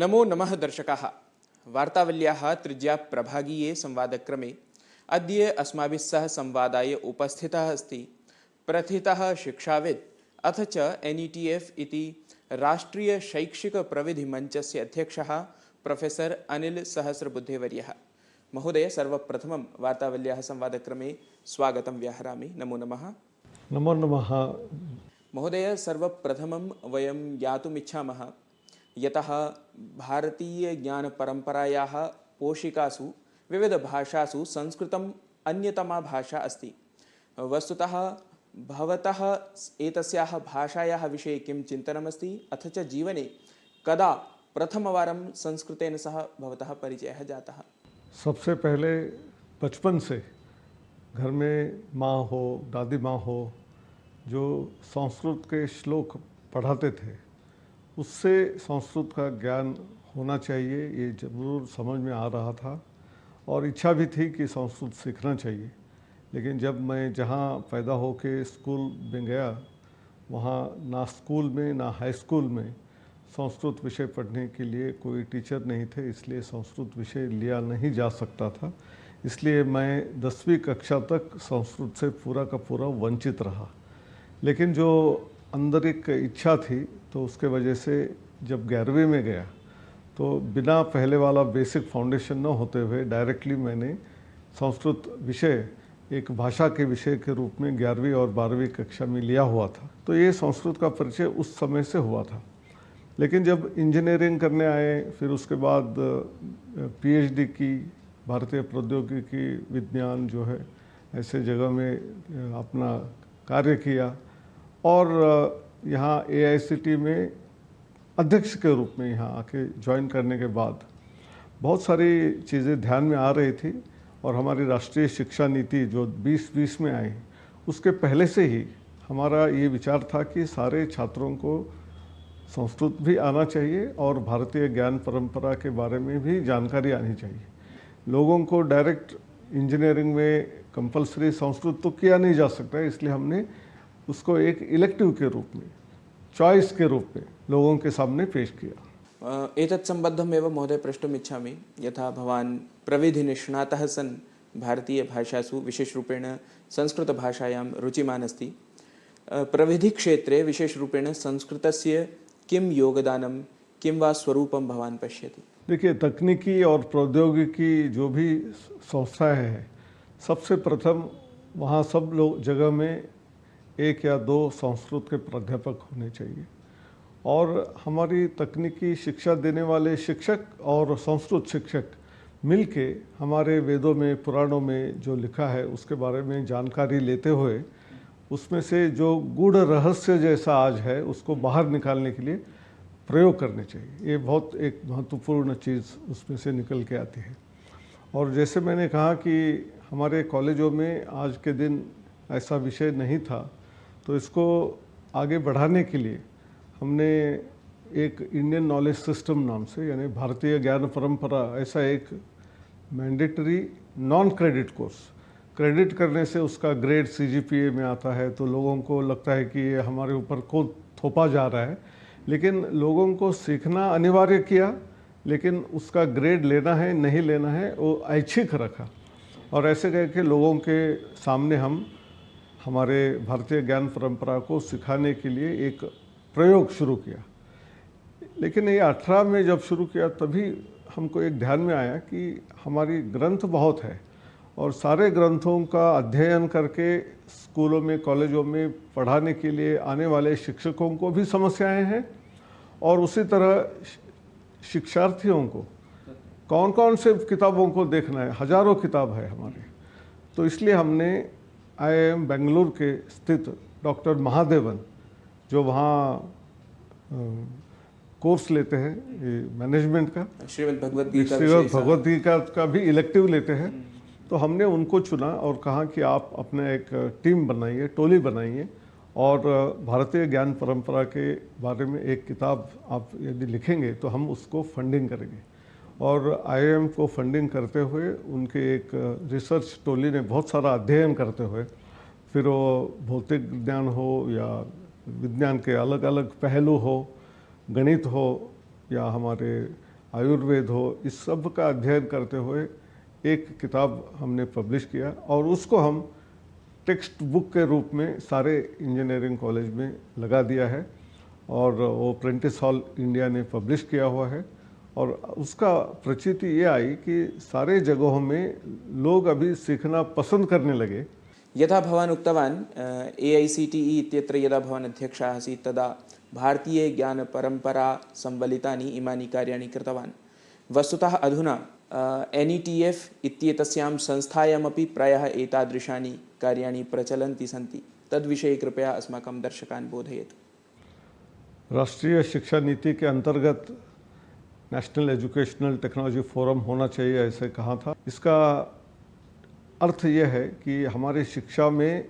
नमो नमः दर्शकाः। वार्तावल्याः तृतीयप्रभागीये संवादक्रमे अद्य अस्माभिः सह संवादाय उपस्थितः अस्ति प्रथितः शिक्षाविद् अथ च NETF इति राष्ट्रियशैक्षिकप्रविधिमञ्चस्य अध्यक्षः प्रोफेसर् अनिल सहस्रबुद्धेवर्यः। महोदय, सर्वप्रथमं वार्तावल्याः संवादक्रमे स्वागतं व्याहरामि। नमो नमः। नमो नमः। महोदय, सर्वप्रथमं वयं ज्ञातुम् इच्छामः यतः भारतीयज्ञानपरम्परायाः पोषिकासु विविधभाषासु संस्कृतम् अन्यतमा भाषा अस्ति। वस्तुतः भवतः एतस्याः भाषायाः विषये किं चिन्तनमस्ति, अथ च जीवने कदा प्रथमवारं संस्कृतेन सह भवतः परिचयः जातः? सबसे पहले बचपन से घर में माँ हो, दादी माँ हो, जो संस्कृत के श्लोक पढ़ाते थे, उससे संस्कृत का ज्ञान होना चाहिए, ये ज़रूर समझ में आ रहा था और इच्छा भी थी कि संस्कृत सीखना चाहिए। लेकिन जब मैं जहाँ पैदा होके स्कूल में गया, वहाँ ना स्कूल में ना हाई स्कूल में संस्कृत विषय पढ़ने के लिए कोई टीचर नहीं थे, इसलिए संस्कृत विषय लिया नहीं जा सकता था। इसलिए मैं 10वीं कक्षा तक संस्कृत से पूरा का पूरा वंचित रहा। लेकिन जो अंदर एक इच्छा थी, तो उसके वजह से जब 11वीं में गया तो बिना पहले वाला बेसिक फाउंडेशन न होते हुए डायरेक्टली मैंने संस्कृत विषय एक भाषा के विषय के रूप में 11वीं और 12वीं कक्षा में लिया हुआ था। तो ये संस्कृत का परिचय उस समय से हुआ था। लेकिन जब इंजीनियरिंग करने आए, फिर उसके बाद PhD की, भारतीय प्रौद्योगिकी विज्ञान जो है ऐसे जगह में अपना कार्य किया और यहाँ AICT में अध्यक्ष के रूप में यहाँ आके ज्वाइन करने के बाद बहुत सारी चीज़ें ध्यान में आ रही थी और हमारी राष्ट्रीय शिक्षा नीति जो 2020 में आई, उसके पहले से ही हमारा ये विचार था कि सारे छात्रों को संस्कृत भी आना चाहिए और भारतीय ज्ञान परंपरा के बारे में भी जानकारी आनी चाहिए। लोगों को डायरेक्ट इंजीनियरिंग में कंपलसरी संस्कृत तो किया नहीं जा सकता, इसलिए हमने उसको एक इलेक्टिव के रूप में, चॉइस के रूप में लोगों के सामने पेश किया। एतत् सम्बद्धमेव महोदय प्रष्टुम् इच्छामि, यथा भवान् प्रविधिनिष्णातः सन् भारतीयभाषासु विशेषरूपेण संस्कृतभाषायां रुचिमान् अस्ति। प्रविधिक्षेत्रे विशेषरूपेण संस्कृतस्य किं योगदानं, किं वा स्वरूपं भवान् पश्यति? देखिए, तकनीकी और प्रौद्योगिकी जो भी संस्थाएं हैं, सबसे प्रथम वहाँ सब लोग जगह में 1 या 2 संस्कृत के प्राध्यापक होने चाहिए और हमारी तकनीकी शिक्षा देने वाले शिक्षक और संस्कृत शिक्षक मिलके हमारे वेदों में, पुराणों में जो लिखा है उसके बारे में जानकारी लेते हुए उसमें से जो गूढ़ रहस्य जैसा आज है उसको बाहर निकालने के लिए प्रयोग करने चाहिए। ये बहुत एक महत्वपूर्ण चीज़ उसमें से निकल के आती है। और जैसे मैंने कहा कि हमारे कॉलेजों में आज के दिन ऐसा विषय नहीं था, तो इसको आगे बढ़ाने के लिए हमने एक इंडियन नॉलेज सिस्टम नाम से, यानी भारतीय ज्ञान परंपरा, ऐसा एक mandatory non credit course, credit करने से उसका ग्रेड CGPA में आता है तो लोगों को लगता है कि ये हमारे ऊपर को थोपा जा रहा है, लेकिन लोगों को सीखना अनिवार्य किया, लेकिन उसका ग्रेड लेना है नहीं लेना है वो ऐच्छिक रखा। और ऐसे करके लोगों के सामने हम हमारे भारतीय ज्ञान परंपरा को सिखाने के लिए एक प्रयोग शुरू किया। लेकिन ये 18 में जब शुरू किया तभी हमको एक ध्यान में आया कि हमारी ग्रंथ बहुत है और सारे ग्रंथों का अध्ययन करके स्कूलों में, कॉलेजों में पढ़ाने के लिए आने वाले शिक्षकों को भी समस्याएं हैं और उसी तरह शिक्षार्थियों को कौन कौन से किताबों को देखना है, हजारों किताब है हमारी। तो इसलिए हमने IIM बेंगलुरु के स्थित डॉक्टर महादेवन, जो वहाँ कोर्स लेते हैं मैनेजमेंट का, श्रीमद् भगवद गीता का भी इलेक्टिव लेते हैं, तो हमने उनको चुना और कहा कि आप अपना एक टीम बनाइए, टोली बनाइए और भारतीय ज्ञान परंपरा के बारे में एक किताब आप यदि लिखेंगे तो हम उसको फंडिंग करेंगे। और IIM को फंडिंग करते हुए उनके एक रिसर्च टोली ने बहुत सारा अध्ययन करते हुए, फिर वो भौतिक विज्ञान हो या विज्ञान के अलग अलग पहलू हो, गणित हो या हमारे आयुर्वेद हो, इस सब का अध्ययन करते हुए एक किताब हमने पब्लिश किया और उसको हम टेक्स्ट बुक के रूप में सारे इंजीनियरिंग कॉलेज में लगा दिया है और वो प्रेंटिस हॉल इंडिया ने पब्लिश किया हुआ है। और उसका प्रचिति ये आई कि सारे जगहों में लोग अभी सीखना पसंद करने लगे। यथा भवान् उक्तवान् AICTE इत्यत्र यदा भवान् अध्यक्षः आसीत् तदा भारतीयज्ञानपरम्परा संवलितानि इमानि कार्याणि कृतवान्। वस्तुतः अधुना NETF इत्येतस्यां संस्थायामपि प्रायः एतादृशानि कार्याणि प्रचलन्ति सन्ति। तद्विषये कृपया अस्माकं दर्शकान् बोधयतु। राष्ट्रीय शिक्षा नीति के अंतर्गत नेशनल एजुकेशनल टेक्नोलॉजी फोरम होना चाहिए ऐसे कहा था। इसका अर्थ यह है कि हमारी शिक्षा में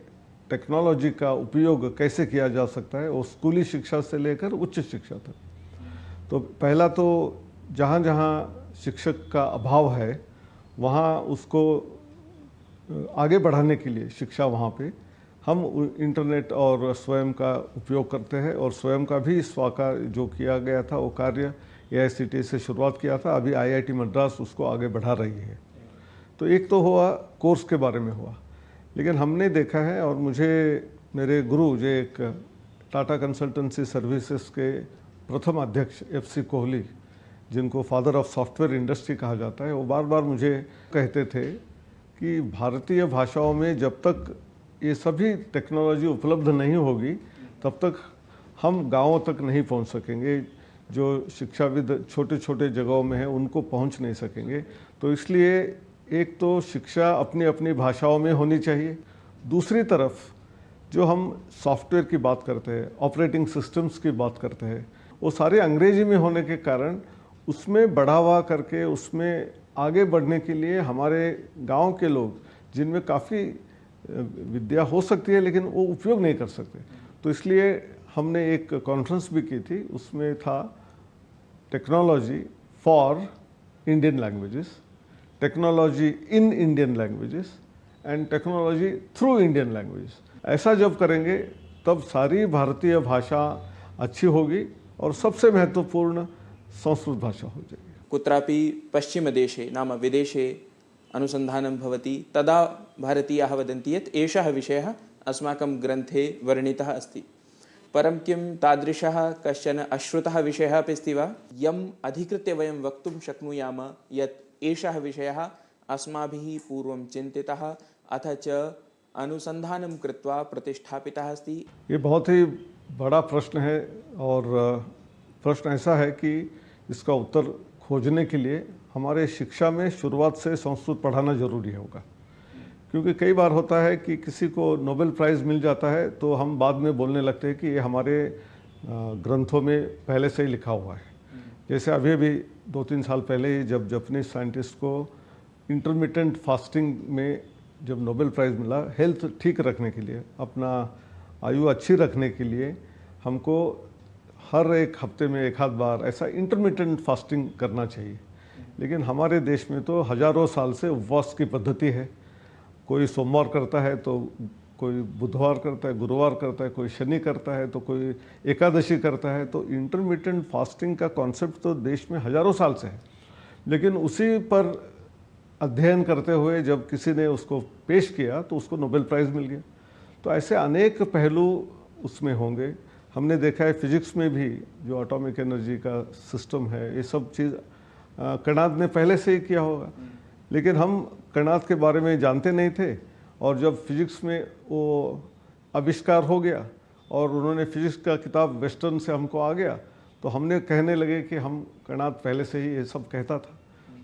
टेक्नोलॉजी का उपयोग कैसे किया जा सकता है, वो स्कूली शिक्षा से लेकर उच्च शिक्षा तक। तो पहला तो जहाँ जहाँ शिक्षक का अभाव है वहाँ उसको आगे बढ़ाने के लिए शिक्षा वहाँ पे हम इंटरनेट और स्वयं का उपयोग करते हैं और स्वयं का भी स्वाकार जो किया गया था वो कार्य AICTE से शुरुआत किया था, अभी IIT मद्रास उसको आगे बढ़ा रही है। तो एक तो हुआ कोर्स के बारे में हुआ, लेकिन हमने देखा है और मुझे मेरे गुरु जो एक टाटा कंसल्टेंसी सर्विसेज के प्रथम अध्यक्ष FC कोहली, जिनको फादर ऑफ सॉफ्टवेयर इंडस्ट्री कहा जाता है, वो बार बार मुझे कहते थे कि भारतीय भाषाओं में जब तक ये सभी टेक्नोलॉजी उपलब्ध नहीं होगी तब तक हम गाँवों तक नहीं पहुंच सकेंगे। जो शिक्षाविद छोटे छोटे जगहों में हैं उनको पहुंच नहीं सकेंगे। तो इसलिए एक तो शिक्षा अपनी अपनी भाषाओं में होनी चाहिए। दूसरी तरफ जो हम सॉफ्टवेयर की बात करते हैं, ऑपरेटिंग सिस्टम्स की बात करते हैं, वो सारे अंग्रेजी में होने के कारण उसमें बढ़ावा करके उसमें आगे बढ़ने के लिए हमारे गांव के लोग, जिनमें काफ़ी विद्या हो सकती है लेकिन वो उपयोग नहीं कर सकते, तो इसलिए हमने एक कॉन्फ्रेंस भी की थी। उसमें था technology for Indian languages, technology in Indian languages and technology through Indian languages. ऐसा जब करेंगे तब सारी भारतीय भाषा अच्छी होगी और सबसे महत्वपूर्ण संस्कृत भाषा हो जाएगी। कुत्रापि पश्चिमदेशे नाम विदेशे अनुसन्धानं भवति तदा भारतीयाः वदन्ति यत् एषः विषयः अस्माकं ग्रन्थे वर्णितः अस्ति, परं किं तादृशः कश्चन अश्रुतः विषयः अपि अस्ति वा यम् अधिकृत्य वयं वक्तुं शक्नुयाम यत् एषः विषयः अस्माभिः पूर्वं चिन्तितः अथ च अनुसन्धानं कृत्वा प्रतिष्ठापितः अस्ति। ये बहुत ही बड़ा प्रश्न है और प्रश्न ऐसा है कि इसका उत्तर खोजने के लिए हमारे शिक्षा में शुरुआत से संस्कृत पढ़ाना जरूरी होगा, क्योंकि कई बार होता है कि किसी को नोबेल प्राइज़ मिल जाता है तो हम बाद में बोलने लगते हैं कि ये हमारे ग्रंथों में पहले से ही लिखा हुआ है। जैसे अभी भी 2-3 साल पहले ही जब जापानीज साइंटिस्ट को इंटरमिटेंट फास्टिंग में जब नोबेल प्राइज़ मिला, हेल्थ ठीक रखने के लिए, अपना आयु अच्छी रखने के लिए हमको हर एक हफ्ते में एक आध बार ऐसा इंटरमिटेंट फास्टिंग करना चाहिए। लेकिन हमारे देश में तो हज़ारों साल से उपवास की पद्धति है। कोई सोमवार करता है तो कोई बुधवार करता है, गुरुवार करता है, कोई शनि करता है, तो कोई एकादशी करता है। तो इंटरमिटेंट फास्टिंग का कॉन्सेप्ट तो देश में हज़ारों साल से है, लेकिन उसी पर अध्ययन करते हुए जब किसी ने उसको पेश किया तो उसको नोबेल प्राइज़ मिल गया। तो ऐसे अनेक पहलू उसमें होंगे। हमने देखा है फिजिक्स में भी जो एटॉमिक एनर्जी का सिस्टम है, ये सब चीज़ कणाद ने पहले से ही किया होगा, लेकिन हम कणाद के बारे में जानते नहीं थे। और जब फिजिक्स में वो आविष्कार हो गया और उन्होंने फिजिक्स का किताब वेस्टर्न से हमको आ गया, तो हमने कहने लगे कि हम कणाद पहले से ही ये सब कहता था।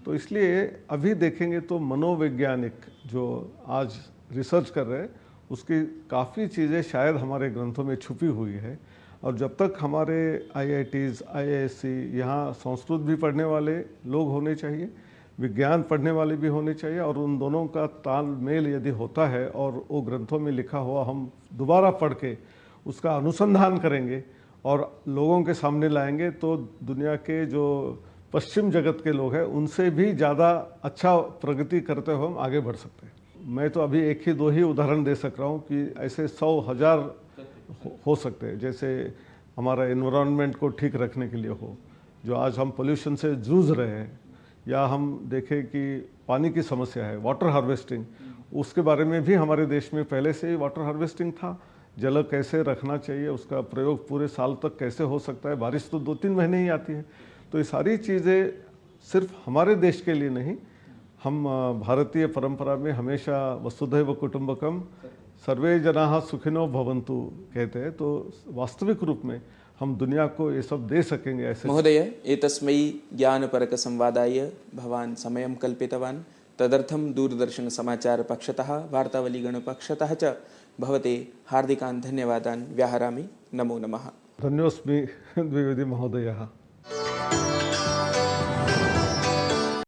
तो इसलिए अभी देखेंगे तो मनोवैज्ञानिक जो आज रिसर्च कर रहे हैं उसकी काफ़ी चीज़ें शायद हमारे ग्रंथों में छुपी हुई है। और जब तक हमारे IITs, IISc यहाँ संस्कृत भी पढ़ने वाले लोग होने चाहिए, विज्ञान पढ़ने वाले भी होने चाहिए, और उन दोनों का तालमेल यदि होता है और वो ग्रंथों में लिखा हुआ हम दोबारा पढ़ के उसका अनुसंधान करेंगे और लोगों के सामने लाएंगे, तो दुनिया के जो पश्चिम जगत के लोग हैं उनसे भी ज़्यादा अच्छा प्रगति करते हुए हम आगे बढ़ सकते हैं। मैं तो अभी 1 ही 2 ही उदाहरण दे सक रहा हूँ कि ऐसे 100,000 हो सकते हैं। जैसे हमारा एनवायरनमेंट को ठीक रखने के लिए हो, जो आज हम पोल्यूशन से जूझ रहे हैं, या हम देखें कि पानी की समस्या है, वाटर हार्वेस्टिंग, उसके बारे में भी हमारे देश में पहले से ही वाटर हार्वेस्टिंग था। जल कैसे रखना चाहिए, उसका प्रयोग पूरे साल तक कैसे हो सकता है, बारिश तो 2-3 महीने ही आती है। तो ये सारी चीज़ें सिर्फ हमारे देश के लिए नहीं, हम भारतीय परंपरा में हमेशा वसुधैव कुटुंबकम सर्वे जनाः सुखिनो भवन्तु कहते हैं, तो वास्तविक रूप में हम दुनिया को ये सब दे सकेंगे ऐसे। महोदय, एतस्मै ज्ञानपरकसंवादाय भवान् समयं कल्पितवान्, तदर्थं दूरदर्शनसमाचारपक्षतः वार्तावलीगणपक्षतः च भवते हार्दिकान् धन्यवादान् व्याहरामि। नमो नमः। धन्योस्मि द्विवेदी महोदयः।